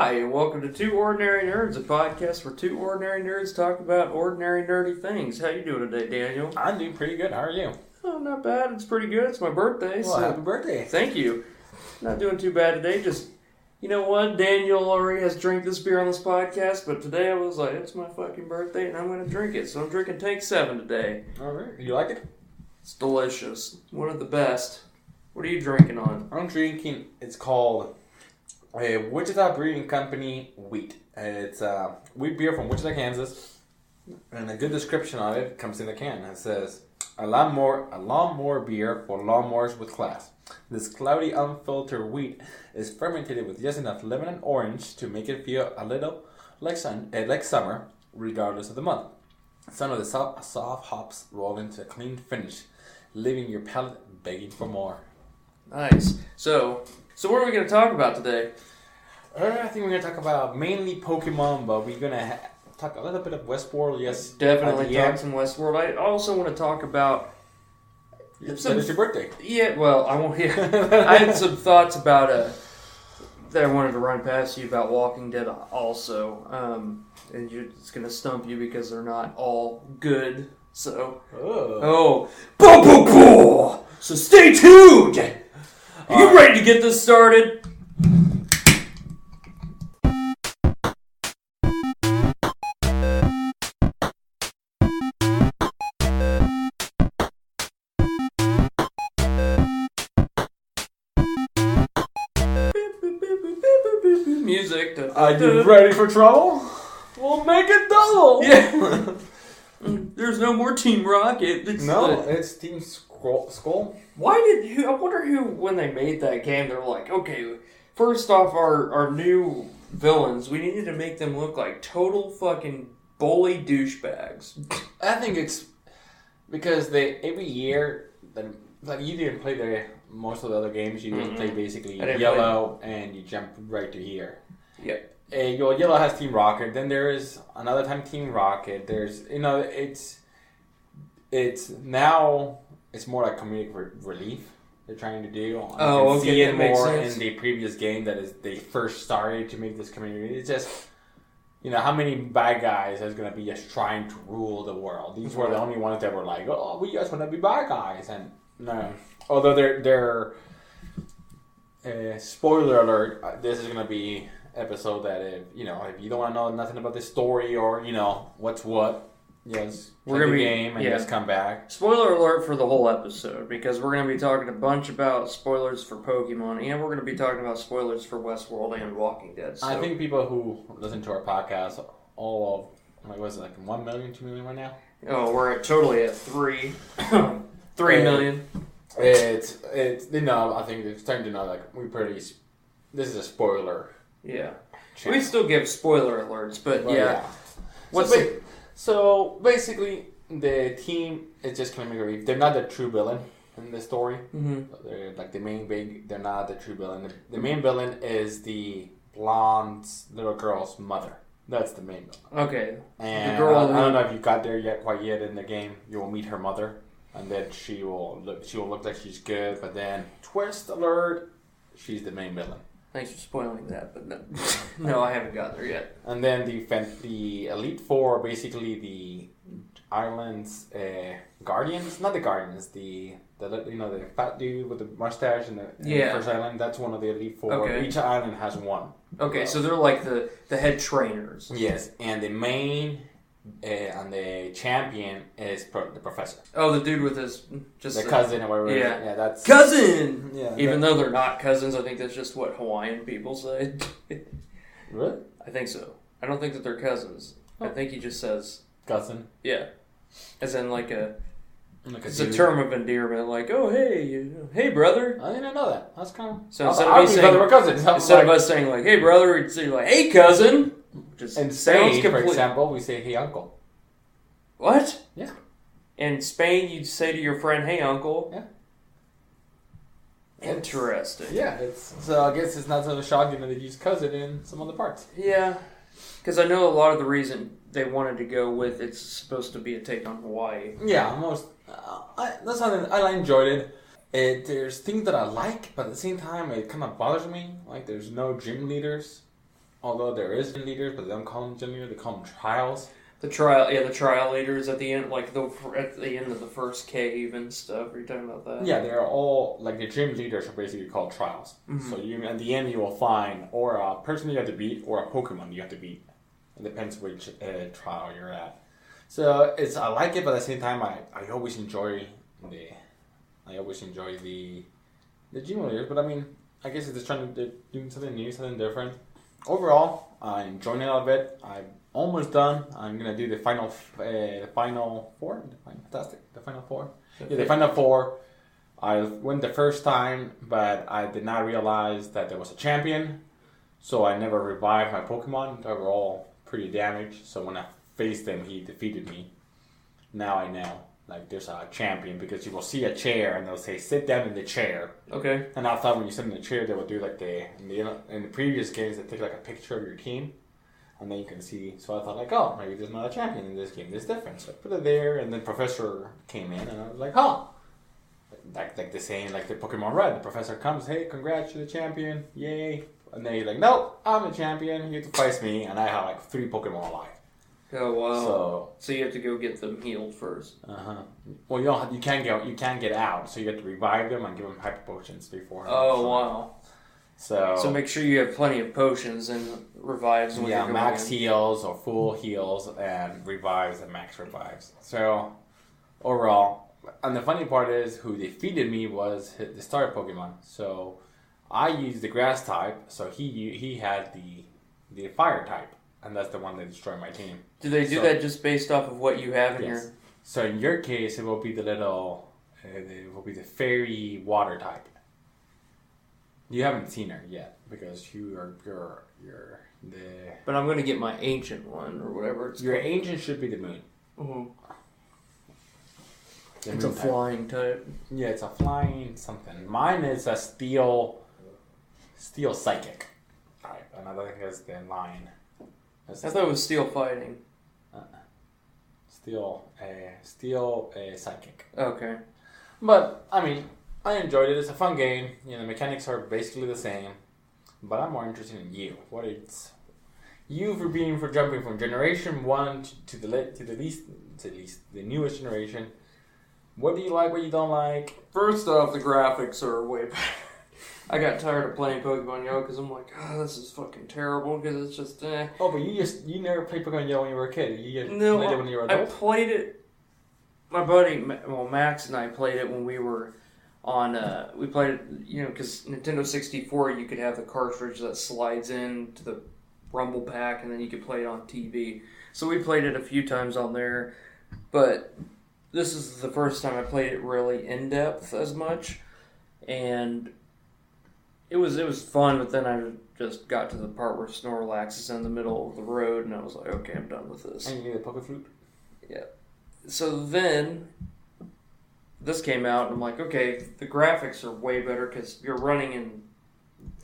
Hi, and welcome to Two Ordinary Nerds, a podcast where two ordinary nerds talk about ordinary nerdy things. How you doing today, Daniel? I'm doing pretty good. How are you? Oh, not bad. It's pretty good. It's my birthday. Well, happy birthday. Thank you. Not doing too bad today. Just, you know what? Daniel already has drank this beer on this podcast, but today I was like, it's my fucking birthday, and I'm going to drink it. So I'm drinking Tank 7 today. All right. You like it? It's delicious. One of the best. What are you drinking on? I'm drinking, it's called Wichita Brewing Company Wheat. It's wheat beer from Wichita, Kansas. And a good description of it comes in the can. It says, a lawnmower beer for lawnmowers with class. This cloudy, unfiltered wheat is fermented with just enough lemon and orange to make it feel a little like summer, regardless of the month. Some of the soft hops roll into a clean finish, leaving your palate begging for more. Nice. So what are we going to talk about today? I think we're going to talk about mainly Pokemon, but we're going to talk a little bit of Westworld, yes. Definitely talk some Westworld. I also want to talk about... It's your birthday. Yeah, well, I won't. Yeah, I had some thoughts about that I wanted to run past you about Walking Dead also. And it's going to stump you because they're not all good. So... Oh. So stay tuned! Are you ready to get this started? Music. Are you ready for trouble? We'll make it double! Yeah. There's no more Team Rocket. It's Team Skull. I wonder who, when they made that game, they're like, okay, first off, our new villains, we needed to make them look like total fucking bully douchebags. I think it's because every year, like you didn't play most of the other games, you didn't play basically Yellow and you jump right to here. Yeah. Yellow has Team Rocket, then there is another time Team Rocket, there's, it's now... It's more like comedic relief they're trying to do. Oh, okay, see it that makes more sense. In the previous game they first started to make this community. It's just, how many bad guys is going to be just trying to rule the world? These were the only ones that were like, oh, we just want to be bad guys. And no, although they're spoiler alert, this is going to be episode that if you don't want to know nothing about the story or what's what. Yes, we're gonna game and just come back. Spoiler alert for the whole episode because we're gonna be talking a bunch about spoilers for Pokemon and we're gonna be talking about spoilers for Westworld and Walking Dead. So. I think people who listen to our podcast, all of 1 million, 2 million right now. Oh, we're totally at 3 million. It's I think it's time to know this is a spoiler. Yeah, channel. We still give spoiler alerts, but yeah. So basically, the team is just coming relief. They're not the true villain in the story. Mm-hmm. They're like they're not the true villain. The main villain is the blonde little girl's mother. That's the main villain. Okay. And the girl. I don't know if you got there quite yet in the game. You will meet her mother, and then she will look like she's good, but then twist alert, she's the main villain. Thanks for spoiling that, but no, I haven't got there yet. And then the Elite Four, basically the island's guardians, not the guardians, the fat dude with the mustache in the first island. That's one of the Elite Four. Okay. Each island has one. Okay, so they're like the head trainers. Yes, and the main and the champion is the professor. Oh, the dude with his the cousin or whatever. Yeah, that's cousin. Yeah, even though they're not cousins, I think that's just what Hawaiian people say. Really? I think so. I don't think that they're cousins. I think he just says cousin. Yeah, as in it's a term of endearment, like, oh hey brother. I didn't know that. That's kind of so instead of me saying we're cousins, instead of us saying like, hey brother, we'd say like, hey cousin. Just in Spain, for example, we say, hey, uncle. What? Yeah. In Spain, you'd say to your friend, hey, uncle. Yeah. Interesting. So I guess it's not so shocking that they use cousin in some other parts. Yeah. Because I know a lot of the reason they wanted to go with it's supposed to be a take on Hawaii. Yeah, almost. That's something I enjoyed it. There's things that I like, but at the same time, it kind of bothers me. Like, there's no gym leaders. Although there is gym leaders, but they don't call them gym leaders, they call them trials. The trial leaders at the end, like at the end of the first cave and stuff. Are you talking about that? Yeah, they're all, like, the gym leaders are basically called trials. Mm-hmm. So at the end you will find or a person you have to beat or a Pokemon you have to beat. It depends which trial you're at. So I like it, but at the same time I always enjoy the gym leaders. But I mean, I guess it's just trying to do something new, something different. Overall, I'm enjoying it a bit. I'm almost done. I'm gonna do the final four. The final four. Yeah, the final four. I went the first time, but I did not realize that there was a champion, so I never revived my Pokemon. They were all pretty damaged. So when I faced him, he defeated me. Now I know, like, there's a champion because you will see a chair and they'll say sit down in the chair. Okay. And I thought when you sit in the chair, they would do like in the previous games they take like a picture of your team. And then you can see, so I thought like, oh, maybe there's not a champion in this game. There's different. So I put it there, and then Professor came in, and I was like, oh. Like the saying, like the Pokemon Red. The Professor comes, hey, congrats, you're the champion, yay. And then he's like, no, I'm the champion, you have to fight me, and I have like 3 Pokemon alive. Oh, wow. So you have to go get them healed first. Uh-huh. Well, you can't get out, so you have to revive them and give them hyper potions before. Oh, wow. So make sure you have plenty of potions and revives when you're going max heals or full heals and revives and max revives. So overall, and the funny part is who defeated me was the starter Pokemon. So I used the grass type, so he had the fire type, and that's the one that destroyed my team. Do they do that just based off of what you have in your? So in your case, it will be the fairy water type. You haven't seen her yet because you're the. But I'm going to get my ancient one or whatever it's your called. Ancient should be the moon. Mm-hmm. It's a flying type. Yeah, it's a flying something. Mine is a steel psychic type, and I don't think that's the line. I thought it was steel fighting. Steel psychic. Okay. But I mean, I enjoyed it. It's a fun game. The mechanics are basically the same. But I'm more interested in you. What is you for jumping from generation 1 to the newest generation? What do you like? What you don't like? First off, the graphics are way better. I got tired of playing Pokemon Yellow because I'm like, oh, this is fucking terrible because it's just Oh, but you never played Pokemon Yellow when you were a kid. You played it when you were an adult? I played it. My buddy, Max and I played it when we were on. We played it, because Nintendo 64, you could have the cartridge that slides into the Rumble Pack, and then you could play it on TV. So we played it a few times on there, but this is the first time I played it really in depth as much, and it was fun. But then I just got to the part where Snorlax is in the middle of the road, and I was like, okay, I'm done with this. And you need a Poké Flute? Yeah. So then this came out, and I'm like, okay, the graphics are way better because you're running in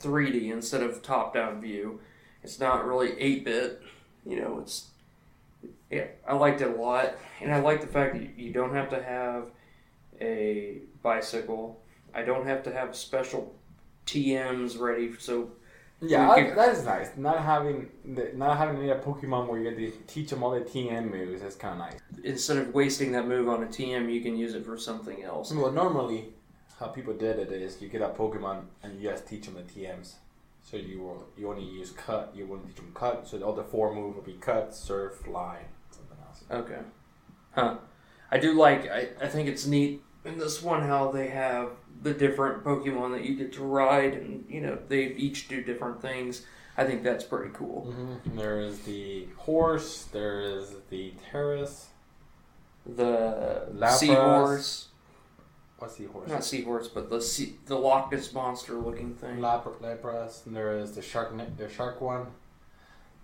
3D instead of top-down view. It's not really 8-bit. I liked it a lot, and I like the fact that you don't have to have a bicycle. I don't have to have special TMs ready, so that is nice. Not having a Pokemon where you get to teach them all the TM moves. That's kind of nice. Instead of wasting that move on a TM, you can use it for something else. Well, normally, how people did it is you get a Pokemon and you just teach them the TMs. So you only use cut. You wouldn't teach them cut. So all the 4 moves would be cut, surf, line, something else. Okay. Huh. I do like. I think it's neat in this one how they have the different Pokemon that you get to ride, and they each do different things. I think that's pretty cool. Mm-hmm. There is the horse. There is the Terrace. The Lapras. Seahorse. What's Seahorse? Not Seahorse, but the Loch Ness monster looking thing. Lapras. And there is the shark one.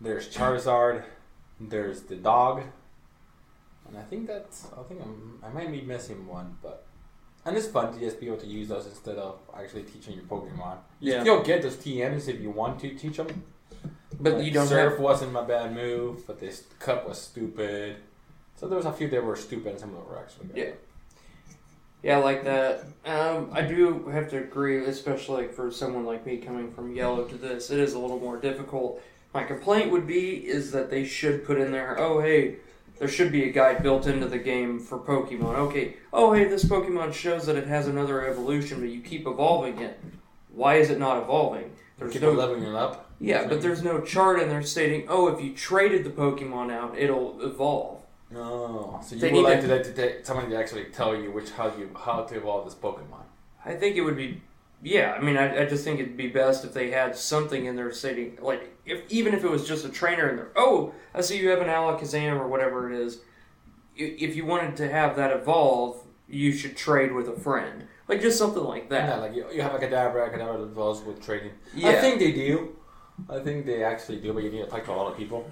There's Charizard. There's the dog. And I think I might be missing one, but. And it's fun to just be able to use those instead of actually teaching your Pokemon. You still get those TMs if you want to teach them. But you don't Surf wasn't my bad move, but this cut was stupid. So there was a few that were stupid and some of them were actually good. Yeah. Yeah, I like that. I do have to agree, especially for someone like me coming from Yellow to this, it is a little more difficult My complaint would be is that they should put in there, oh hey, there should be a guide built into the game for Pokemon. Okay, oh hey, this Pokemon shows that it has another evolution, but you keep evolving it. Why is it not evolving? There's keep leveling it up. Yeah, but there's no chart in there stating, oh, if you traded the Pokemon out, it'll evolve. No, so you would like to somebody to actually tell you how to evolve this Pokemon. I think it would be, yeah. I mean, I just think it'd be best if they had something in there stating, like, even if it was just a trainer in there. Oh, I see you have an Alakazam or whatever it is. If you wanted to have that evolve, you should trade with a friend, like just something like that. Yeah, like you have a Kadabra that evolves with trading. Yeah. I think they do. I think they actually do, but you need to talk to a lot of people.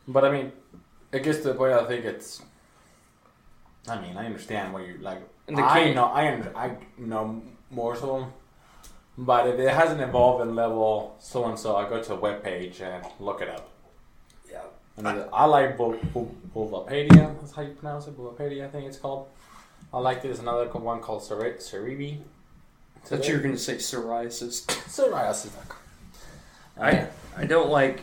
But I mean, it gets to the point. I think it's. I mean, I understand what you're like. I know more of them, but if it hasn't evolved in level so and so, I go to a web page and look it up. Yeah. And I like Bulbapedia. That's how you pronounce it. Bulbapedia, I think it's called. I like there's another one called Cerebi. I thought you were going to say psoriasis. Psoriasis. I don't like.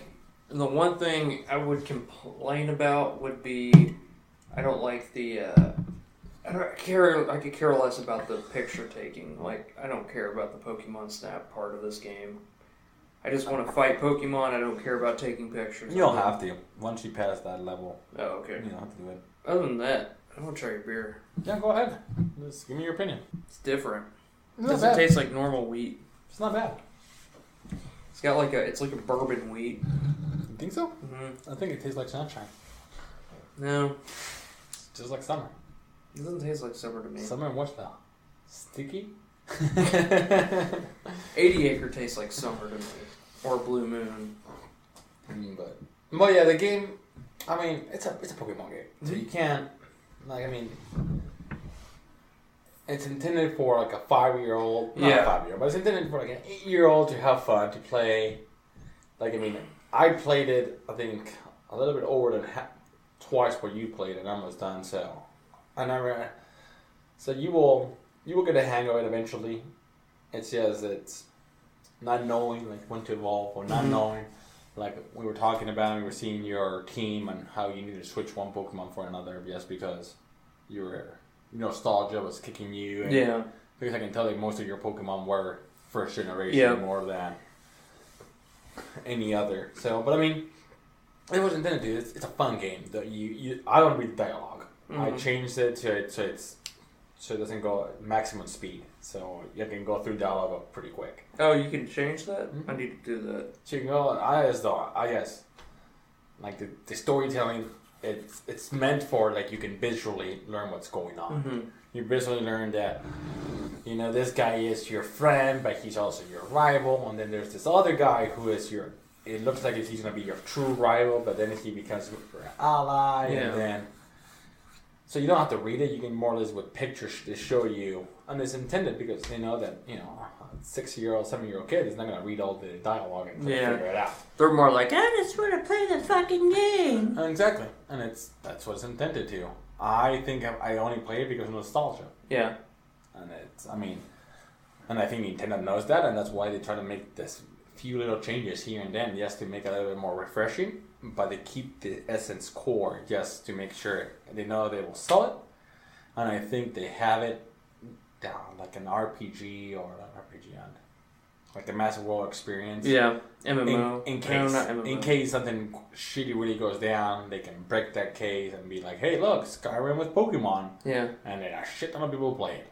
The one thing I would complain about would be I don't like the. I could care less about the picture taking. Like, I don't care about the Pokemon Snap part of this game. I just want to fight Pokemon. I don't care about taking pictures. You don't have to. Once you pass that level. Oh, okay. You don't have to do it. Other than that, I want to try your beer. Yeah, go ahead. Just give me your opinion. It's different. It doesn't doesn't taste like normal wheat. It's not bad. It's got it's like a bourbon wheat. You think so? Mm-hmm. I think it tastes like sunshine. No. It's just like summer. It doesn't taste like summer to me. Summer in what though? Sticky? 80 Acre tastes like summer to me. Or Blue Moon. But yeah, the game, I mean, it's a Pokemon game. So you can't, like, I mean, it's intended for like a 5-year-old, not a 5-year-old, but it's intended for like an 8-year-old to have fun, to play. Like, I mean, I played it, I think, a little bit over than twice what you played and almost done, so. So you will get a hang of it eventually. It's just, it's not knowing like when to evolve or not knowing. Like we were talking about, we were seeing your team and how you need to switch one Pokemon for another just because your nostalgia was kicking you. And yeah. Because I can tell that most of your Pokemon were first generation more than any other. So, but I mean, it was intended to. It's a fun game. I don't read dialogue. Mm-hmm. I changed it so it doesn't go at maximum speed. So you can go through dialogue pretty quick. Oh, you can change that? Mm-hmm. I need to do that. So you can go, I guess, like the storytelling, it's meant for, like, you can visually learn what's going on. Mm-hmm. You visually learn that, this guy is your friend, but he's also your rival. And then there's this other guy who is it looks like he's going to be your true rival, but then he becomes your ally. Yeah. And then, so you don't have to read it. You can more or less with pictures to show you. And it's intended because they know that, a 6-year-old, 7-year-old kid is not going to read all the dialogue and figure it out. They're more like, I just want to play the fucking game. Exactly. And that's what it's intended to. I think I only play it because of nostalgia. Yeah. And and I think Nintendo knows that, and that's why they try to make this few little changes here and then just to make it a little bit more refreshing. But they keep the essence core just to make sure they know they will sell it. And I think they have it down like an RPG or an RPG on like the Massive World experience. Yeah, MMO. In case something shitty really goes down, they can break that case and be like, hey, look, Skyrim with Pokemon. Yeah. And then a shit ton of people play it.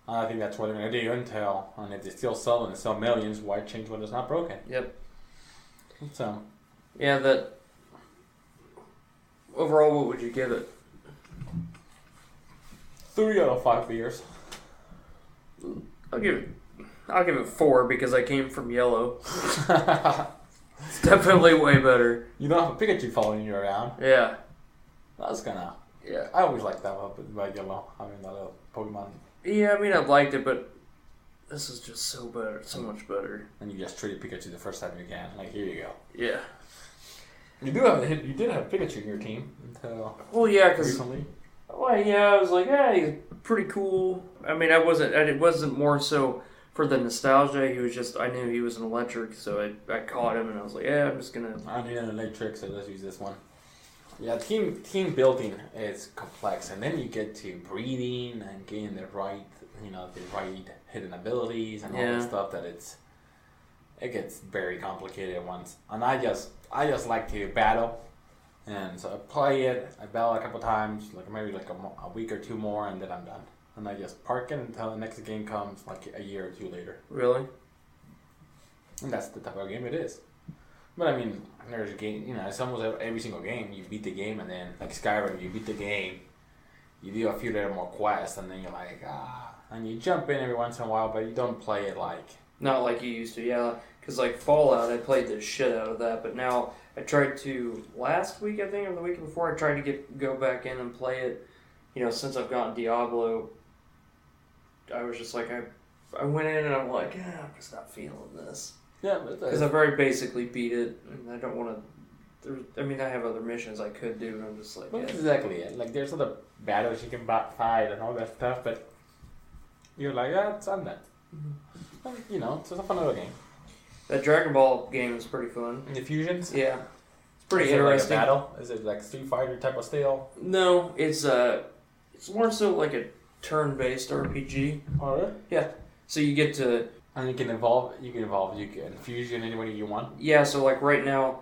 I think that's what they're going to do and if they still sell and sell millions, why change when it's not broken? Yep. So. Yeah, overall, what would you give it? 3 out of 5 beers. I'll give it 4 because I came from yellow. It's definitely way better. You don't have a Pikachu following you around. Yeah. That's gonna. Yeah. I always liked that about yellow. I mean, that little Pokemon. Yeah, I mean, I liked it, but this is just so better, much better. And you just treated Pikachu the first time you can. Like, here you go. Yeah. You did have Pikachu in your team until. Well, yeah, because. Recently. Well, yeah, I was like, he's pretty cool. I mean, it wasn't more so for the nostalgia, I knew he was an electric, so I caught him and I was like, yeah, I'm just gonna. I need an electric, so let's use this one. Yeah, team building is complex, and then you get to breeding and getting the right hidden abilities and all that stuff. That it gets very complicated once. And I just like to battle, and so I play it. I battle a couple times, maybe a week or two more, and then I'm done. And I just park it until the next game comes, like a year or two later. Really? And that's the type of game it is. But I mean, there's a game, it's almost every single game, you beat the game, and then, like Skyrim, you beat the game, you do a few little more quests, and then you're like, and you jump in every once in a while, but you don't play it like... Not like you used to, yeah. Because, like, Fallout, I played the shit out of that, but now I tried to, last week, I think, or the week before, I tried to go back in and play it. Since I've gotten Diablo, I was just like, I went in and I'm like, I'm just not feeling this. Yeah, because I very basically beat it, and I don't want to. I have other missions I could do, and I'm just like. Well, that's exactly it. Like, there's other battles you can fight and all that stuff, but you're like, it's on that. Mm-hmm. It's just a fun little game. That Dragon Ball game is pretty fun. The fusions? Yeah, it's pretty interesting. Like a battle? Is it like Street Fighter type of style? No, it's more so like a turn-based RPG. Oh, really? Yeah. So you get to. And you can evolve, you can fusion anybody you want. Yeah, so like right now,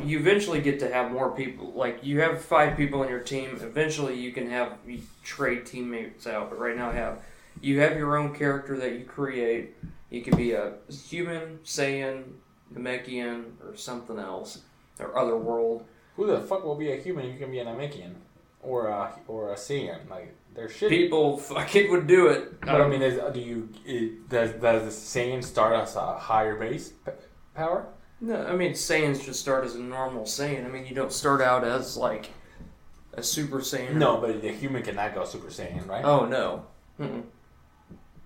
you eventually get to have more people. Like you have 5 people in your team. Eventually you can you trade teammates out. But right now you have your own character that you create. You can be a human, Saiyan, Namekian, or something else. Or other world. Who the fuck will be a human? You can be a Namekian. Or a Saiyan. Like, they're shitty. People fucking would do it. But I mean, does the Saiyan start as a higher base power? No, Saiyans just start as a normal Saiyan. You don't start out as like a Super Saiyan. No, but the human cannot go Super Saiyan, right? Oh no. Mm-mm.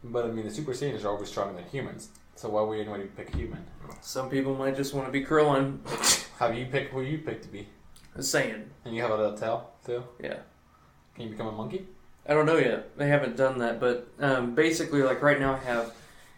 But the Super Saiyans are always stronger than humans. So why would anybody pick human? Some people might just want to be Krillin. Who you pick to be? A Saiyan. And you have a little tail too? Yeah. Can you become a monkey? I don't know yet. They haven't done that, but basically, like right now, I have.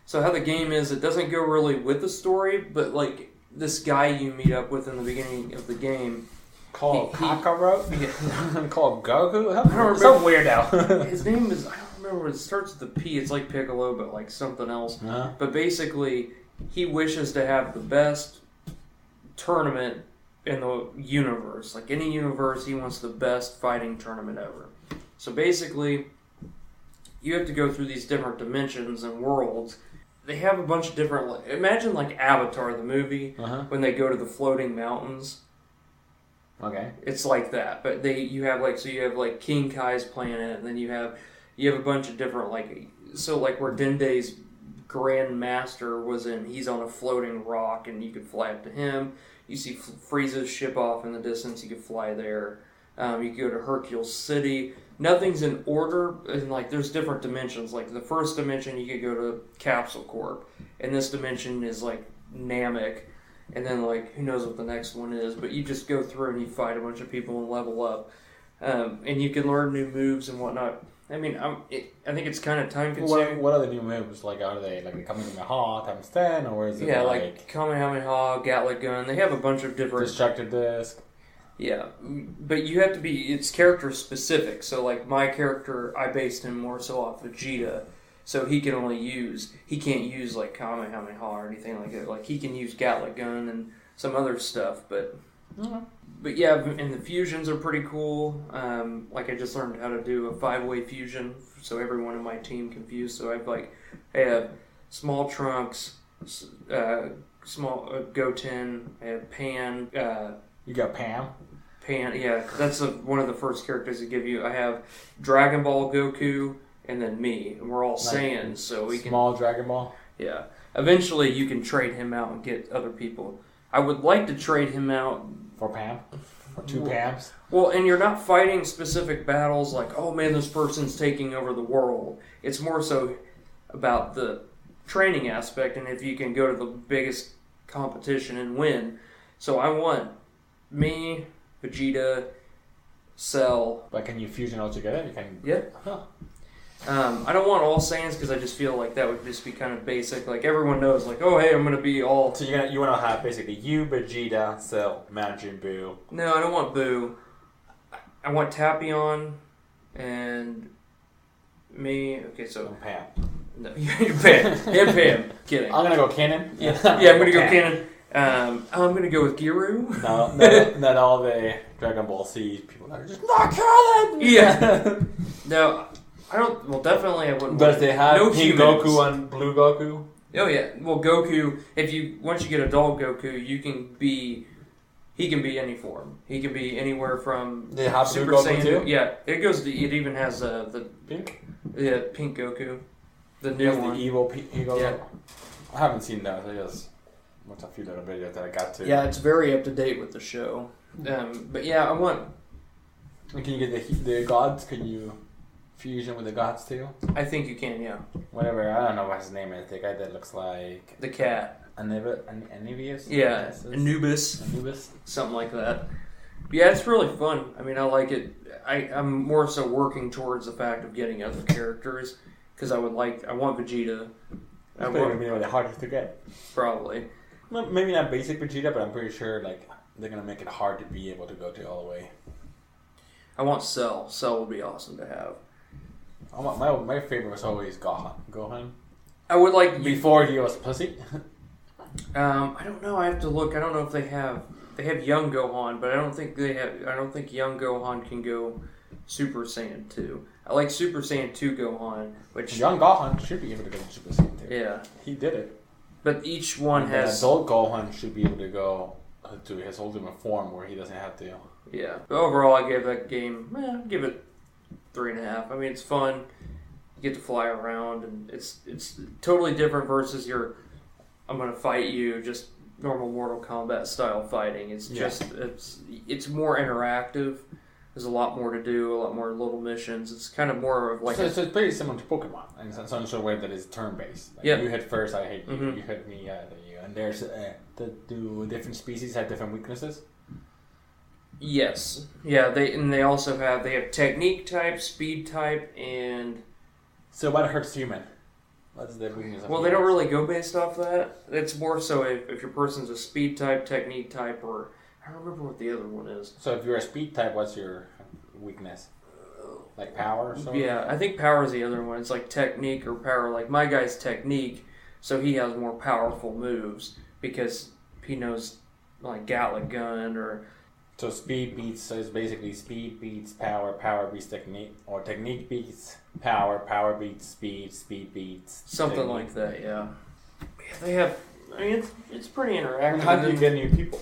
So how the game is, it doesn't go really with the story, but like this guy you meet up with in the beginning of the game, called Kakarot, called Goku. I don't remember. So weird now. His name is I don't remember. It starts with a P. It's like Piccolo, but like something else. Uh-huh. But basically, he wishes to have the best tournament in the universe. Like any universe, he wants the best fighting tournament ever. So basically, you have to go through these different dimensions and worlds. They have a bunch of different... Imagine like Avatar, the movie, when they go to the floating mountains. Okay. It's like that. But you have King Kai's planet, and then you have a bunch of different where Dende's Grand Master was in, he's on a floating rock, and you could fly up to him. You see Frieza's ship off in the distance, you could fly there. You could go to Hercule's City. Nothing's in order, and there's different dimensions. Like the first dimension, you could go to Capsule Corp, and this dimension is like Namek, and then who knows what the next one is. But you just go through and you fight a bunch of people and level up, and you can learn new moves and whatnot. I think it's kind of time consuming. What are the new moves? Are they like the Kamehameha times 10, or is it like Kamehameha, Gatling gun? They have a bunch of different destructive disc. Yeah, but you have to it's character specific. So my character, I based him more so off Vegeta. So he can't use Kamehameha or anything like that. Like he can use Gatling gun and some other stuff, but yeah, and the fusions are pretty cool. I just learned how to do a 5-way fusion, so everyone in my team can fuse. So I have small Trunks, small Goten, I have Pan. You got Pam? Pan, yeah, that's one of the first characters they give you. I have Dragon Ball Goku, and then me, and we're all Saiyans, so we can... Small Dragon Ball? Yeah. Eventually, you can trade him out and get other people. I would like to trade him out... For Pam? Or 2 Pams? Well, and you're not fighting specific battles like, oh man, this person's taking over the world. It's more so about the training aspect, and if you can go to the biggest competition and win. So I want... me, Vegeta, Cell. But can you fusion all together? You can. Yeah. Huh. I don't want all Saiyans because I just feel like that would just be kind of basic. Like everyone knows, like, oh hey, I'm gonna be all. So you want to have basically you, Vegeta, Cell, Majin Buu. No, I don't want Boo. I want Tapion and me. Okay, so And Pam. no, you're Pam. And Pam. Kidding. I'm gonna go canon. Yeah, I'm gonna go canon. I'm gonna go with Giru. No, not all the Dragon Ball Z people are just not canon. Yeah. No, I don't. Well, definitely I wouldn't. Does they have no Pink humans. Goku and Blue Goku? Oh yeah. Well, Goku. Once you get adult Goku, he can be any form. He can be anywhere from They have Super Blue Goku Saiyan. too? Yeah, it goes. It even has the Pink? pink Goku, the new That's one. the evil Goku. Yeah. I haven't seen that. I just watched a few little videos that I got to. Yeah, it's very up to date with the show. But yeah, I want. And can you get the gods? Can you fusion with the gods too? I think you can. Yeah, Whatever. I don't know what his name is. The guy that looks like the cat. Anubis? Yeah, Yes, Anubis, something like that. But yeah, it's really fun. I mean, I like it. I'm more so working towards the fact of getting other characters because I want Vegeta. It's going to be the hardest to get. Probably. Well, maybe not basic Vegeta, but I'm pretty sure like they're gonna make it hard to be able to go to all the way. I want Cell. Cell would be awesome to have. My favorite was always Gohan. I would like Before he was pussy. I don't know. I have to look. I don't know if they have young Gohan, but I don't think young Gohan can go Super Saiyan 2. I like Super Saiyan 2 Gohan, which Young Gohan should be able to go to Super Saiyan 2. yeah, He did it. but each one And has adult Gohan should be able to go to his ultimate form where he doesn't have to. yeah. But overall, I gave that game. Give it 3.5. I mean, it's fun. You get to fly around, and it's totally different versus your. I'm gonna fight you, just normal Mortal Kombat style fighting. It's just it's more interactive. There's a lot more to do, a lot more little missions. It's kind of more of like so it's pretty similar to Pokemon in some sort of way that is turn based. Like you hit first, I hit you. Mm-hmm. You hit me, I hit you. And there's do different species have different weaknesses? yes, yeah. They also have technique type, speed type, and So what hurts human? What's the weakness? well, they don't really go based off that. It's more so if your person's a speed type, technique type, or I don't remember what the other one is. So if you're a speed type, what's your weakness? Like power or something? Yeah, I think power is the other one. It's like technique or power. Like my guy's technique, so he has more powerful moves because he knows like Gatling gun or. So speed beats, so it's basically speed beats power, power beats technique, or technique beats power, power beats speed, speed beats something technique. like that. Yeah, they have. I mean, it's pretty interactive. How do you get new people?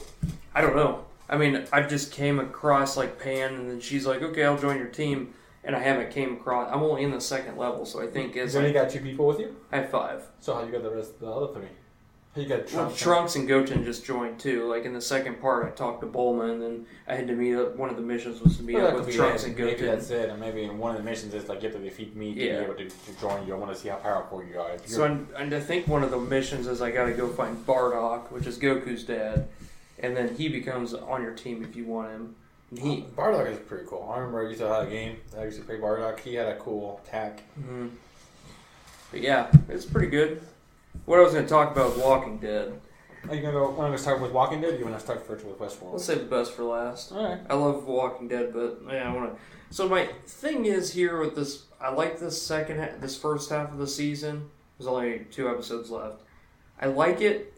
I don't know. I mean, I just came across like Pan, and then she's like, "Okay, I'll join your team," and I haven't came across. I'm only in the second level, so I think You only got 2 people with you? I have 5. So how you got the rest of the other 3? How you got Trunks? Trunks and Goten just joined too. Like in the second part, I talked to Bulma, and then I had to meet up. One of the missions was to meet up with Trunks and Goten. Maybe that's it, and maybe one of the missions is like you have to defeat me to be able to join you. I want to see how powerful you are. So and I think one of the missions is I got to go find Bardock, which is Goku's dad, and then he becomes on your team if you want him. And Bardock is pretty cool. I remember I used to have a game. I used to play Bardock. He had a cool attack. Mm-hmm. But yeah, it's pretty good. What I was going to talk about is Walking Dead. Are you want to start with Walking Dead, or do you want to start first with Westworld? Let's save the best for last. All right. I love Walking Dead, but yeah, I want to. So my thing is here with this. I like this first half of the season. There's only 2 episodes left. I like it,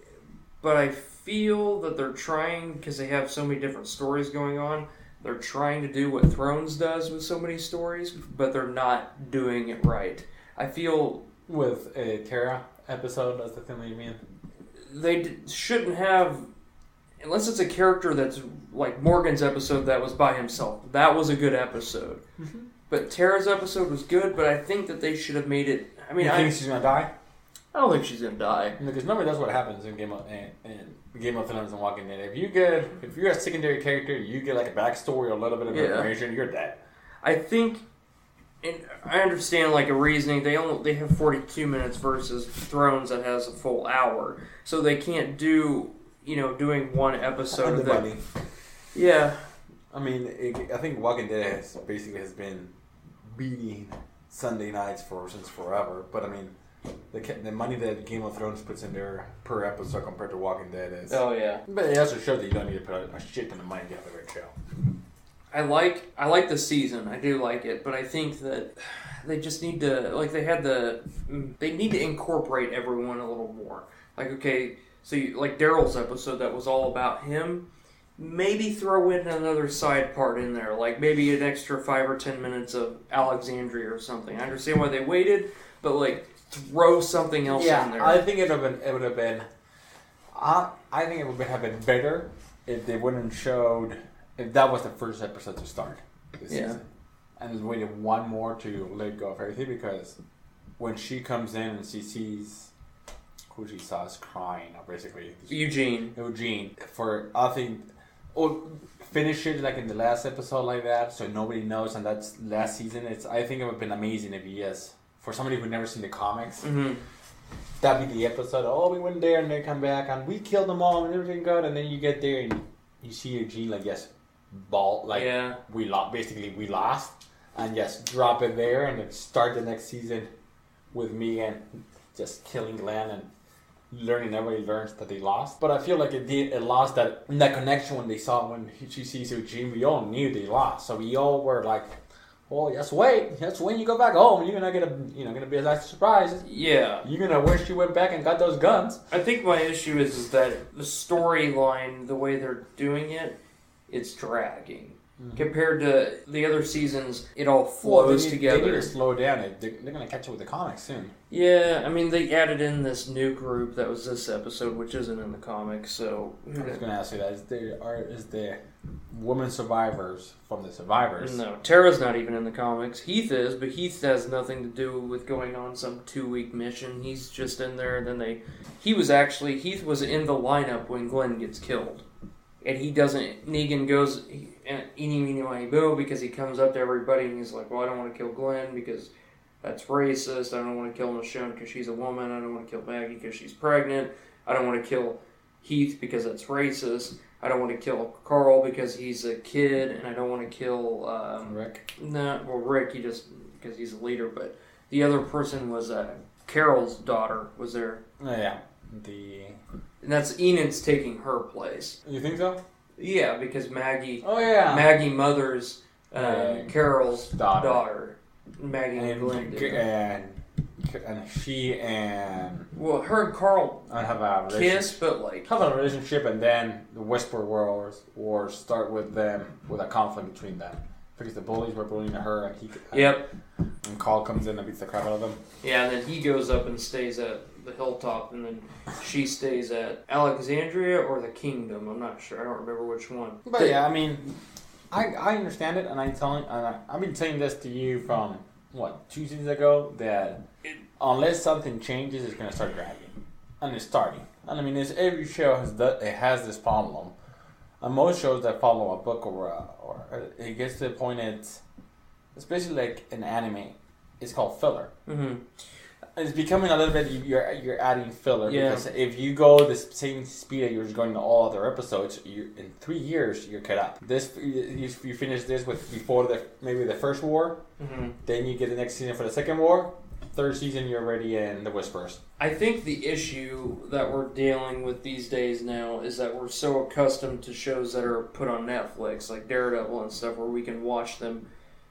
but I feel that they're trying because they have so many different stories going on. They're trying to do what Thrones does with so many stories, but they're not doing it right. I feel with a Terra episode. That's the thing that you mean. They shouldn't have, unless it's a character that's like Morgan's episode that was by himself. That was a good episode. Mm-hmm. But Tara's episode was good, but I think that they should have made it. I mean, you think she's gonna die? I don't think she's gonna die. Because normally that's what happens in Game of Thrones and Walking Dead. If you're a secondary character, you get like a backstory or a little bit of information, you're dead. I think, and I understand like a reasoning. They have 42 minutes versus Thrones that has a full hour, so they can't do doing one episode of that. Yeah, I mean, I think Walking Dead has been beating Sunday nights since forever. But I mean, the money that Game of Thrones puts in there per episode compared to Walking Dead is. Oh yeah. But it also shows that you don't need to put a shit ton of money to have a great show. I like the season. I do like it, but I think that they just need to they need to incorporate everyone a little more. Like, okay, so like Daryl's episode that was all about him. Maybe throw in another side part in there, like maybe an extra 5 or 10 minutes of Alexandria or something. I understand why they waited, but like throw something else in there. I think it would have been. I think it would have been better if they wouldn't showed if that was the first episode to start this season, and just waited one more to let go of everything, because when she comes in and she sees who she saw is crying, or basically Eugene. For I think. Or finish it like in the last episode like that, so nobody knows, and that's last season. I think it would have been amazing if for somebody who'd never seen the comics, that'd be the episode. Oh, we went there and they come back and we killed them all and everything good, and then you get there and you see Eugene like we lost, and drop it there and then start the next season with Megan just killing Glenn and learning. Everybody learns that they lost, but I feel like it lost that connection when she sees Eugene. We all knew they lost, so we all were like, "Well, just wait. Just when you go back home, you're gonna be a nice surprise. Yeah, you're gonna wish you went back and got those guns." I think my issue is that the storyline, the way they're doing it, it's dragging. Compared to the other seasons, it all flows together. They need to slow down. They're going to catch up with the comics soon. Yeah, I mean, they added in this new group that was this episode, which isn't in the comics, so... I was going to ask you that. Is the woman survivors from the survivors? No, Tara's not even in the comics. Heath is, but Heath has nothing to do with going on some 2-week mission. He's just in there, and then Heath was in the lineup when Glenn gets killed. And Negan goes, eeny, meeny, miny, boo, because he comes up to everybody and he's like, well, I don't want to kill Glenn because that's racist. I don't want to kill Michonne because she's a woman. I don't want to kill Maggie because she's pregnant. I don't want to kill Heath because that's racist. I don't want to kill Carl because he's a kid. And I don't want to kill... Rick? No, well, Rick, because he's a leader. But the other person was Carol's daughter was there. Oh, yeah. And that's Enid's taking her place. You think so? Yeah, because Maggie... Oh, yeah. Maggie mothers Carol's daughter. Maggie and Glenn. And she and... Well, her and Carl have a kiss, but like... Have a relationship, and then the Westworld wars start with them, with a conflict between them. Because the bullies were bullying her, and and Carl comes in and beats the crap out of them. Yeah, and then he goes up and stays at the hilltop, and then she stays at Alexandria or the Kingdom. I'm not sure. I don't remember which one. But yeah, I mean, I understand it, and I've been saying this to you from 2 seasons ago, that unless something changes, it's gonna start dragging, and it's starting. And I mean, every show has this problem, and most shows that follow a book or it gets to the point it's basically like an anime. It's called filler. Mm-hmm. It's becoming a little bit, you're adding filler, because if you go the same speed that you're going to all other episodes, in 3 years you're caught up. You finish this before maybe the first war, then you get the next season for the second war. Third season you're already in the Whispers. I think the issue that we're dealing with these days now is that we're so accustomed to shows that are put on Netflix, like Daredevil and stuff, where we can watch them.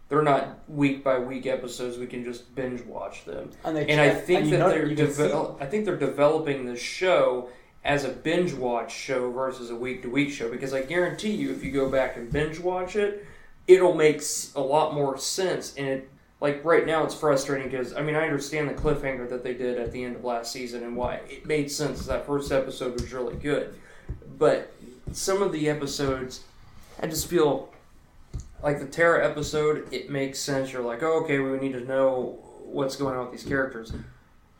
They're not week by week episodes. We can just binge watch them, and I think they're developing the show as a binge watch show versus a week to week show. Because I guarantee you, if you go back and binge watch it, it'll make a lot more sense. And like right now, it's frustrating because I understand the cliffhanger that they did at the end of last season and why it made sense. That first episode was really good, but some of the episodes, I just feel. Like the Tara episode, it makes sense. You're like, oh, okay, we need to know what's going on with these characters.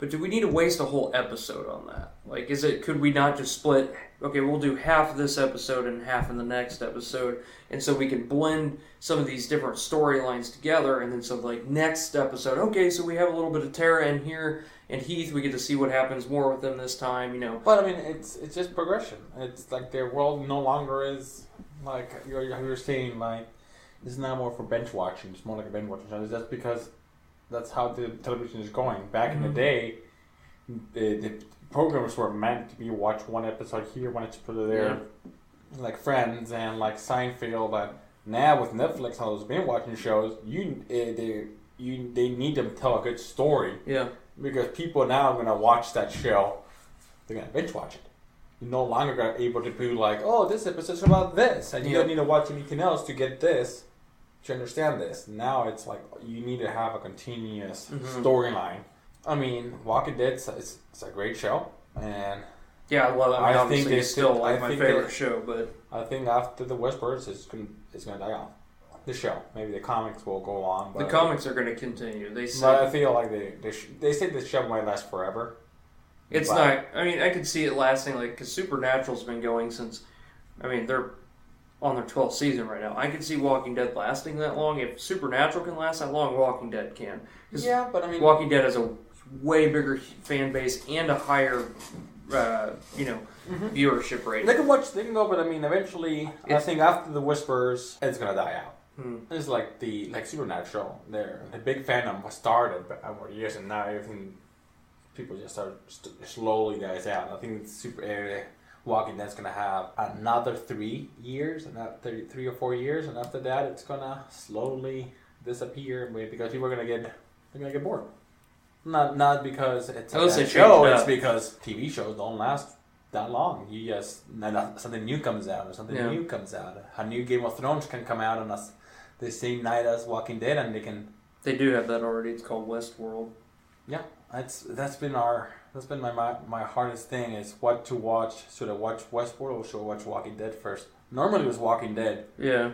But do we need to waste a whole episode on that? Like, could we not just split, okay, we'll do half of this episode and half in the next episode, and so we can blend some of these different storylines together, and then so like next episode, okay, so we have a little bit of Tara in here, and Heath, we get to see what happens more with them this time, But it's just progression. It's like their world no longer is, like, you're saying, like, it's not more for bench watching. It's more like a bench watching show. That's because that's how the television is going. Back in the day, the programs were meant to be watched one episode here, one episode there, like Friends and like Seinfeld. But now with Netflix and all those binge watching shows, they need to tell a good story. Yeah. Because people now are gonna watch that show, they're gonna binge watch it. You're no longer able to be like, oh, this episode's about this, and you don't need to watch anything else to get this, to understand this. Now it's like you need to have a continuous storyline. I mean, Walking Dead is a great show, and yeah, well, I mean, obviously it's still like my favorite show, but I think after the Westworld, it's gonna die off. The show, maybe the comics will go on. But the comics are going to continue. They say, but I feel like they say the show might last forever. It's not. I mean, I could see it lasting because Supernatural's been going since. I mean, they're on their 12th season right now. I could see Walking Dead lasting that long. If Supernatural can last that long, Walking Dead can. Yeah, but I mean, Walking Dead has a way bigger fan base and a higher, viewership rate. They can go, but I mean, eventually, I think after the Whispers, it's gonna die out. It's like Supernatural. The big fandom was started over years, and now everything people just start slowly dies out. I think Walking Dead's gonna have another 3 years, another 3 or 4 years, and after that, it's gonna slowly disappear because people are gonna get bored. Not because it's a show. It's because TV shows don't last that long. You just something new comes out, or something new comes out. A new Game of Thrones can come out on the same night as Walking Dead, and they do have that already. It's called Westworld. Yeah, that's been my hardest thing is what to watch. Should I watch Westworld or should I watch Walking Dead first? Normally it was Walking Dead. Yeah.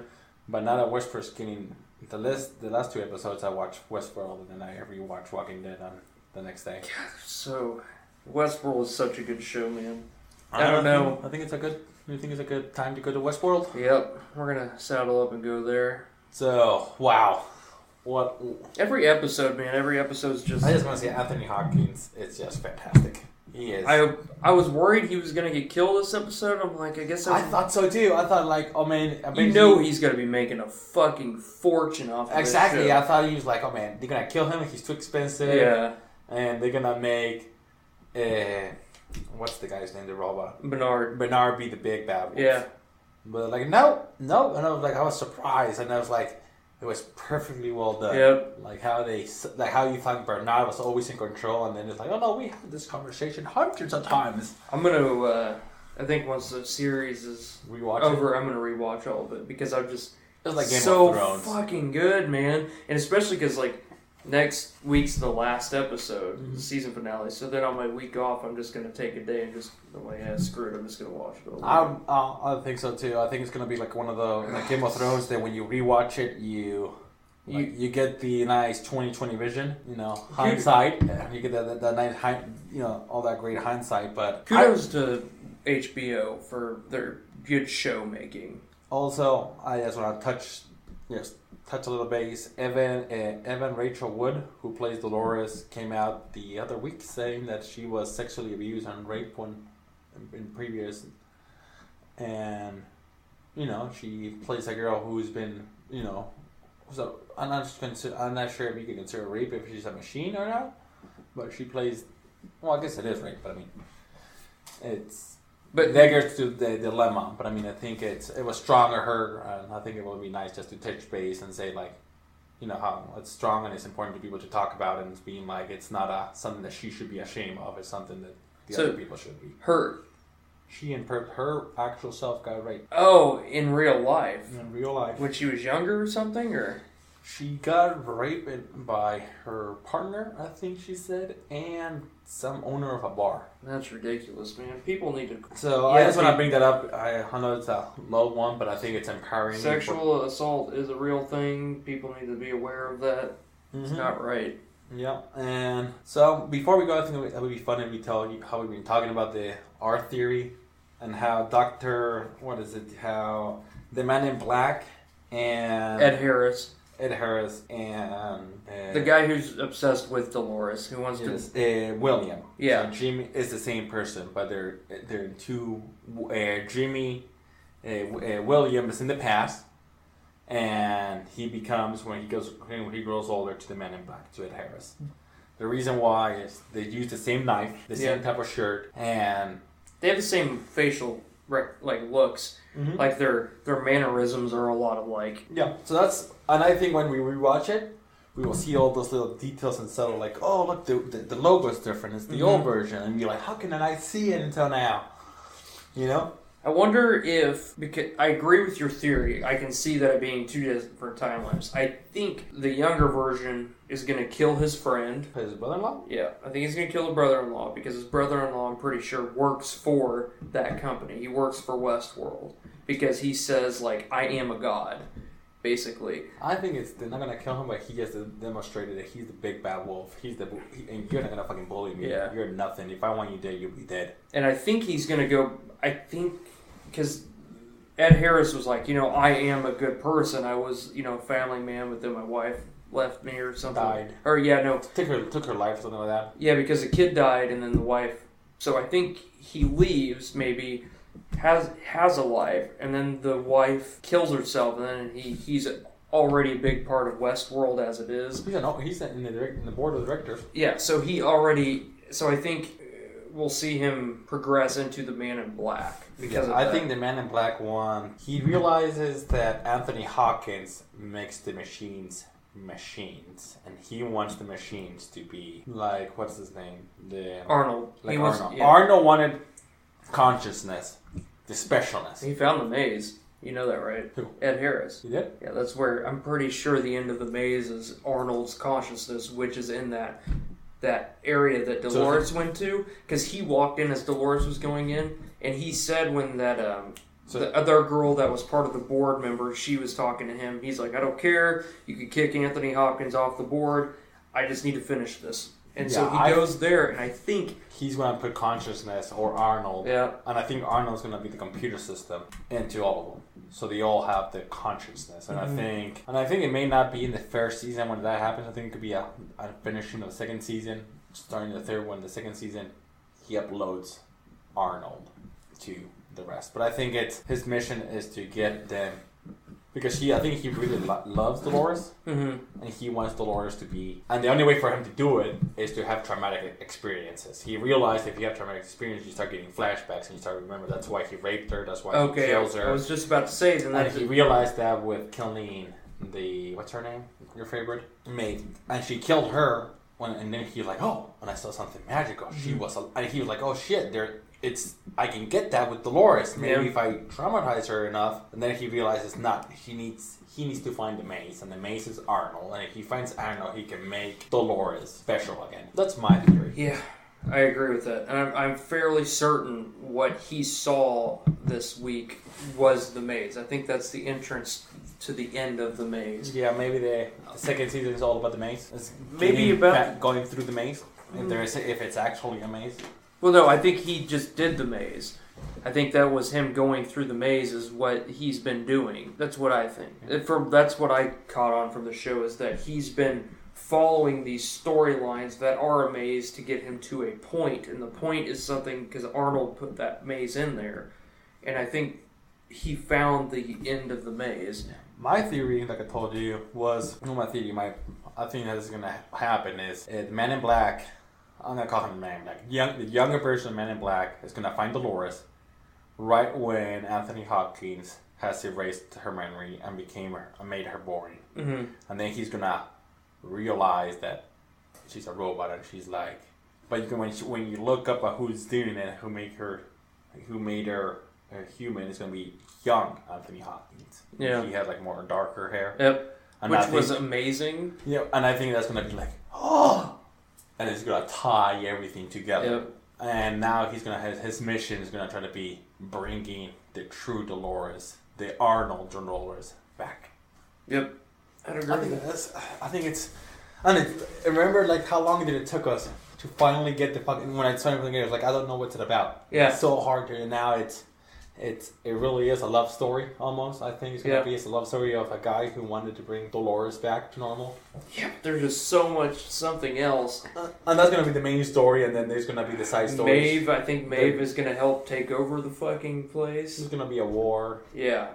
But now that Westworld's getting the last 2 episodes, I watched Westworld, and then I rewatched Walking Dead on the next day. God, so Westworld is such a good show, man. I don't know. I think it's a good time to go to Westworld. Yep, we're gonna saddle up and go there. So wow, what every episode's just. I just want to say Anthony Hopkins. It's just fantastic. He is. I was worried he was gonna get killed this episode. I'm like, I guess I thought so too. I thought like, oh man, he's gonna be making a fucking fortune off of exactly. This show. I thought he was like, oh man, they're gonna kill him. He's too expensive. Yeah. And they're gonna make, what's the guy's name? The robot. Bernard be the big bad wolf. Yeah. But like no, and I was surprised, and I was like, it was perfectly well done. Yep. Like how you thought Bernard was always in control, and then it's like, oh no, we had this conversation hundreds of times. I'm gonna, I think once the series is over, I'm gonna rewatch all of it because I'm just it was like Game so of Thrones. Fucking good, man, and especially because like. Next week's the last episode, the season finale. So then on my week off, I'm just gonna take a day and just screw it. I'm just gonna watch it. I think so too. I think it's gonna be like one of the Game of Thrones that when you rewatch it, you get the nice 20/20 vision. Hindsight. You get that nice all that great hindsight. But kudos to HBO for their good show making. Also, I just want to touch a little base. Evan Rachel Wood, who plays Dolores, came out the other week saying that she was sexually abused and raped in previous, and she plays a girl who's been so I'm not sure if you can consider rape if she's a machine or not, but she plays. Well, I guess it is rape, but I mean, it's. But that gets to the dilemma. But I mean, I think it was strong of her, and I think it would be nice just to touch base and say how it's strong and it's important to people to talk about, and it's being like it's not something that she should be ashamed of. It's something that other people should be. She and her actual self got raped. Oh, in real life. In real life. When she was younger or something, or. She got raped by her partner, I think she said, and some owner of a bar. That's ridiculous, man. People need to... So I just want to bring that up. I know it's a low one, but I think it's empowering. Sexual assault is a real thing. People need to be aware of that. Mm-hmm. It's not right. Yeah, and so before we go, I think it would be fun if we tell you how we've been talking about the R theory and how how the Man in Black and... Ed Harris and the guy who's obsessed with Dolores, who wants to William. Yeah, so Jimmy is the same person, but they're two. Jimmy, William is in the past, and he becomes when he grows older to the Man in Black, to Ed Harris. The reason why is they use the same knife, the same type of shirt, and they have the same facial looks. Mm-hmm. Like their mannerisms are a lot alike. Yeah. So and I think when we rewatch it, we will see all those little details and subtle, like, oh look, the logo is different. It's the old version, and you're like, how can I see it until now? You know. I wonder if, because I agree with your theory, I can see that it being two different timelines. I think the younger version is going to kill his friend. His brother-in-law? Yeah, I think he's going to kill the brother-in-law because his brother-in-law, I'm pretty sure, works for that company. He works for Westworld because he says, like, I am a god, basically. I think they're not going to kill him, but he has demonstrated that he's the big bad wolf. And you're not going to fucking bully me. Yeah. You're nothing. If I want you dead, you'll be dead. And I think he's going to go, because Ed Harris was like, I am a good person. I was, a family man, but then my wife left me or something. Died. Or, yeah, no. Took her life or something like that. Yeah, because the kid died and then the wife. So I think he leaves, maybe, has a life, and then the wife kills herself, and then he's already a big part of Westworld as it is. He's in the board of directors. Yeah, so I think we'll see him progress into the Man in Black. Because I think the Man in Black one, he realizes that Anthony Hopkins makes the machines, and he wants the machines to be like, what's his name? Arnold. Arnold. Yeah. Arnold wanted consciousness, the specialness. He found the maze. You know that, right? Who? Ed Harris. He did? Yeah, that's where I'm pretty sure the end of the maze is Arnold's consciousness, which is in that area that Dolores went to, because he walked in as Dolores was going in, and he said when the other girl that was part of the board member, she was talking to him, he's like, I don't care, you could kick Anthony Hopkins off the board, I just need to finish this. And so he goes there, and I think he's going to put consciousness, or Arnold, and I think Arnold's going to be the computer system into all of them. So they all have the consciousness, and I think it may not be in the first season when that happens. I think it could be a finishing of the second season, starting the third one. The second season, he uploads Arnold to the rest. But I think his mission is to get them, because I think he really loves Dolores, and he wants Dolores to be. And the only way for him to do it is to have traumatic experiences. He realized if you have traumatic experience, you start getting flashbacks and you start remembering. That's why he raped her. That's why he kills her. I was just about to say. And he realized that with killing what's her name? Your favorite? Maid. And she killed her. And then he was like, oh, when I saw something magical, she was. And he was like, oh shit, I can get that with Dolores. Maybe if I traumatize her enough. And then he realizes not. He needs to find the maze, and the maze is Arnold. And if he finds Arnold, he can make Dolores special again. That's my theory. Yeah, I agree with that. And I'm fairly certain what he saw this week was the maze. I think that's the entrance to the end of the maze. Yeah, maybe the second season is all about the maze. It's maybe about going through the maze. If it's actually a maze. Well, no, I think he just did the maze. I think that was him going through the maze is what he's been doing. That's what I think. That's what I caught on from the show, is that he's been following these storylines that are a maze to get him to a point. And the point is something, because Arnold put that maze in there. And I think he found the end of the maze. My theory, like I told you, was... I think that is going to happen is the Man in Black... I'm going to call him the Man in Black. The younger version of Man in Black is going to find Dolores right when Anthony Hopkins has erased her memory and made her boring. Mm-hmm. And then he's going to realize that she's a robot, and she's like... But when you look up at who's doing it, who made her human, it's going to be young Anthony Hopkins. Yeah. He has like more darker hair. Yep. Which was amazing. Yeah, and I think that's going to be like, oh! And it's going to tie everything together. Yep. And now he's going to have his mission is going to try to be bringing the true Dolores, the Arnold Dolores, back. Yep. I think it's... And remember, like, how long did it took us to finally get the fucking... When I started playing it, I was like, I don't know what's it about. Yeah. It's so hard to... And now it really is a love story, almost. I think it's going to be a love story of a guy who wanted to bring Dolores back to normal. Yeah, there's just so much something else. And that's going to be the main story, and then there's going to be the side stories. I think Maeve is going to help take over the fucking place. There's going to be a war. Yeah.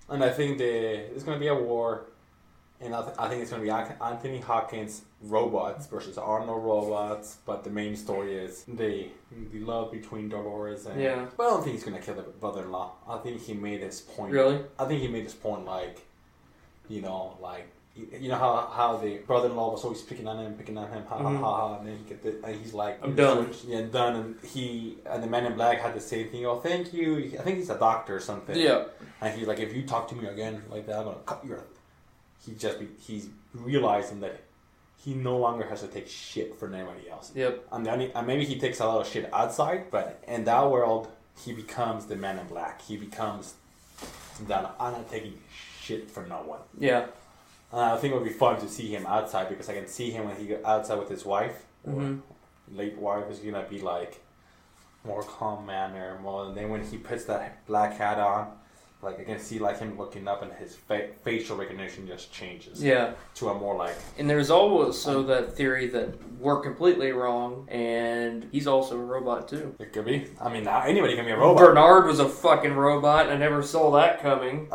And I think there's going to be a war, and I think it's going to be Anthony Hopkins robots versus Arnold robots. But the main story is the love between Dolores and. Yeah. But I don't think he's going to kill the brother-in-law. I think he made his point. Really? I think he made his point like, you know how the brother-in-law was always picking on him, ha ha ha, and then and he's like, I'm done. Yeah, done. And the Man in Black had the same thing. Oh, thank you. I think he's a doctor or something. Yeah. And he's like, if you talk to me again like that, I'm gonna cut your. He's realizing that he no longer has to take shit from anybody else. Yep. And maybe he takes a lot of shit outside, but in that world, he becomes the Man in Black. He becomes that I'm not taking shit from no one. Yeah. I think it would be fun to see him outside because I can see him when he goes outside with his wife. Mm-hmm. Late wife is gonna be like more calm manner, more. And then when he puts that black hat on, like I can see like him looking up and his facial recognition just changes. Yeah. To a more like. And there's also that theory that we're completely wrong, and he's also a robot too. It could be. I mean, anybody can be a robot. Bernard was a fucking robot. I never saw that coming.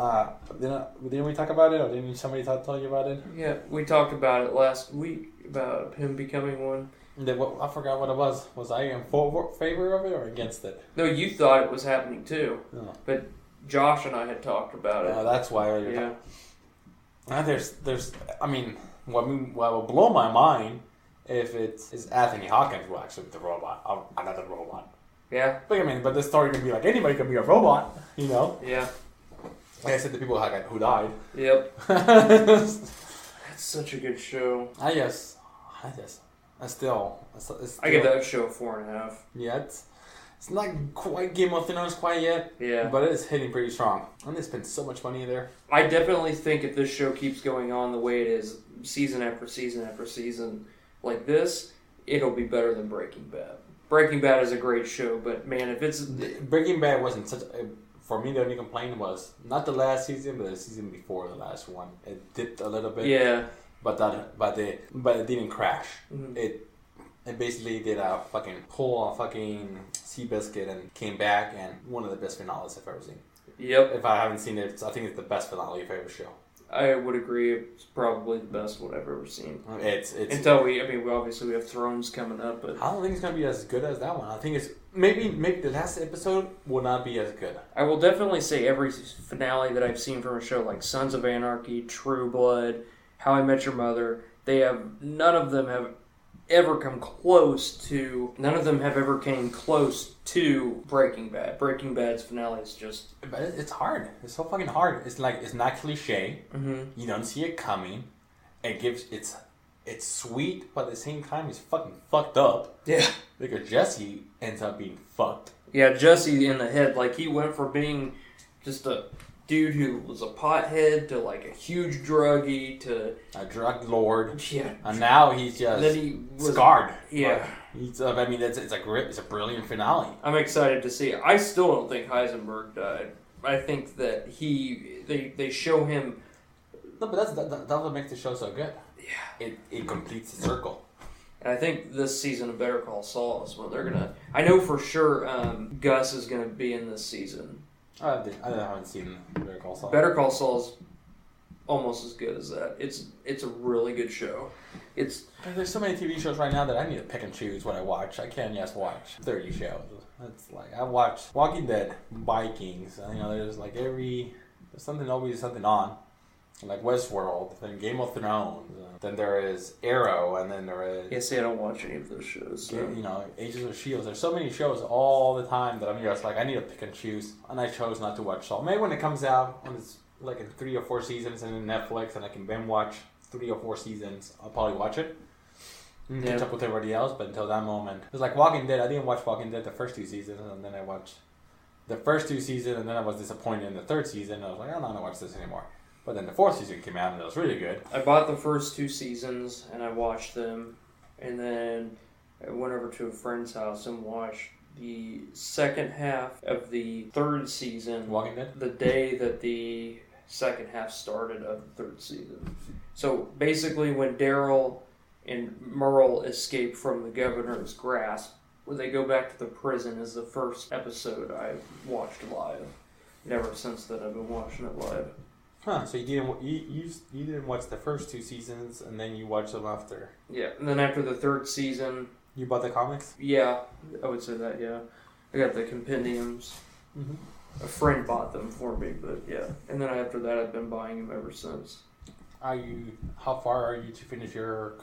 Didn't we talk about it, or didn't somebody tell you about it? Yeah, we talked about it last week about him becoming one. I forgot what it was. Was I in favor of it or against it? No, you thought it was happening too. No. But Josh and I had talked about it. That's why. Yeah. There's. I mean, what will blow my mind if it's Anthony Hopkins who actually the robot, another robot. Yeah. But the story can be like anybody can be a robot, you know. Yeah. Like I said, the people who died. Yep. That's such a good show. I give that show a 4.5. Yeah, it's not quite Game of Thrones quite yet. Yeah. But it is hitting pretty strong. And they spent so much money there. I definitely think if this show keeps going on the way it is, season after season after season, like this, it'll be better than Breaking Bad. Breaking Bad is a great show, but man, if it's... Breaking Bad wasn't such... For me, the only complaint was not the last season, but the season before the last one. It dipped a little bit. Yeah. But it didn't crash. Mm-hmm. It basically did a fucking pull a fucking Seabiscuit and came back, and one of the best finales I've ever seen. Yep. If I haven't seen it, I think it's the best finale of every show. I would agree. It's probably the best one I've ever seen. It's until we obviously we have Thrones coming up, but I don't think it's gonna be as good as that one. I think it's maybe the last episode will not be as good. I will definitely say every finale that I've seen from a show like Sons of Anarchy, True Blood, How I Met Your Mother, none of them have ever came close to Breaking Bad. Breaking Bad's finale is just... But it's hard. It's so fucking hard. It's like, it's not cliche. Mm-hmm. You don't see it coming. It's sweet, but at the same time, it's fucking fucked up. Yeah. Because Jesse ends up being fucked. Yeah, Jesse in the head. Like, he went from being just a dude who was a pothead to like a huge druggie to a drug lord. Yeah. And now he's just scarred. Yeah. It's a brilliant finale. I'm excited to see it. I still don't think Heisenberg died. I think that they show him. No, but that's what makes the show so good. Yeah. It completes the circle. And I think this season of Better Call Saul is when they're gonna. I know for sure Gus is gonna be in this season. I haven't seen Better Call Saul. Better Call Saul's almost as good as that. It's a really good show. There's so many TV shows right now that I need to pick and choose what I watch. I can't just watch 30 shows. It's like I watch Walking Dead, Vikings. There's always something on. Like Westworld, then Game of Thrones, then there is Arrow, and then there is... Yeah, see, I don't watch any of those shows. So. Agents of S.H.I.E.L.D. There's so many shows all the time that I'm just like, I need to pick and choose. And I chose not to watch Saul. Maybe when it comes out, when it's like in 3 or 4 seasons and in Netflix, and I can binge watch 3 or 4 seasons, I'll probably watch it. Catch up with everybody else, but until that moment... It's like Walking Dead. I didn't watch Walking Dead the first 2 seasons, and then I watched the first 2 seasons, and then I was disappointed in the 3rd season, and I was like, I'm not going to watch this anymore. But then the 4th season came out and it was really good. I bought the first 2 seasons and I watched them. And then I went over to a friend's house and watched the second half of the 3rd season. Walking Dead? The day that the second half started of the 3rd season. So basically when Daryl and Merle escape from the governor's grasp, when they go back to the prison is the first episode I watched live. And ever since then, I've been watching it live. Huh? So you didn't watch the first 2 seasons, and then you watched them after. Yeah, and then after the 3rd season, you bought the comics. Yeah, I would say that. Yeah, I got the compendiums. Mm-hmm. A friend bought them for me, but yeah. And then after that, I've been buying them ever since. How far are you to finish your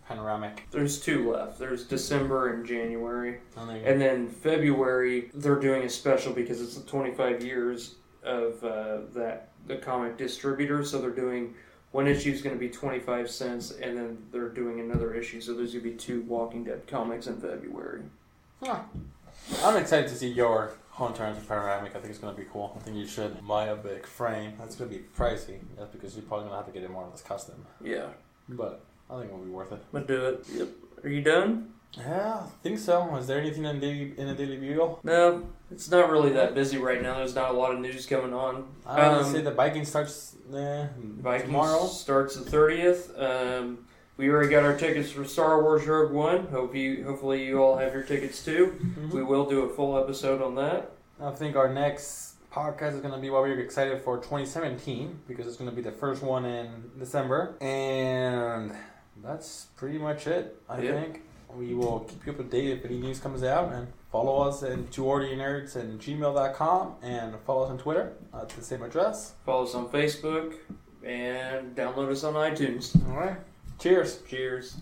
panoramic? There's 2 left. There's December and January. And then February, they're doing a special because it's the 25 years of the comic distributor. So they're doing one issue is going to be 25 cents, and then they're doing another issue. So there's going to be 2 Walking Dead comics in February. Huh. I'm excited to see your home turn to panoramic. I think it's going to be cool. I think you should buy a big frame. That's going to be pricey. That's because you're probably going to have to get it more or less custom. Yeah. But I think it'll be worth it. I'm going to do it. Yep. Are you done? Yeah, I think so. Is there anything in the Daily Bugle? No, it's not really that busy right now. There's not a lot of news going on. I would say the Vikings starts Vikings tomorrow. Starts the 30th. We already got our tickets for Star Wars Rogue One. Hopefully you all have your tickets too. Mm-hmm. We will do a full episode on that. I think our next podcast is going to be what we're excited for 2017 because it's going to be the first one in December. And that's pretty much it, I think. We will keep you up to date if any news comes out, and follow us at 2ordynerds and gmail.com, and follow us on Twitter at the same address. Follow us on Facebook, and download us on iTunes. All right. Cheers. Cheers.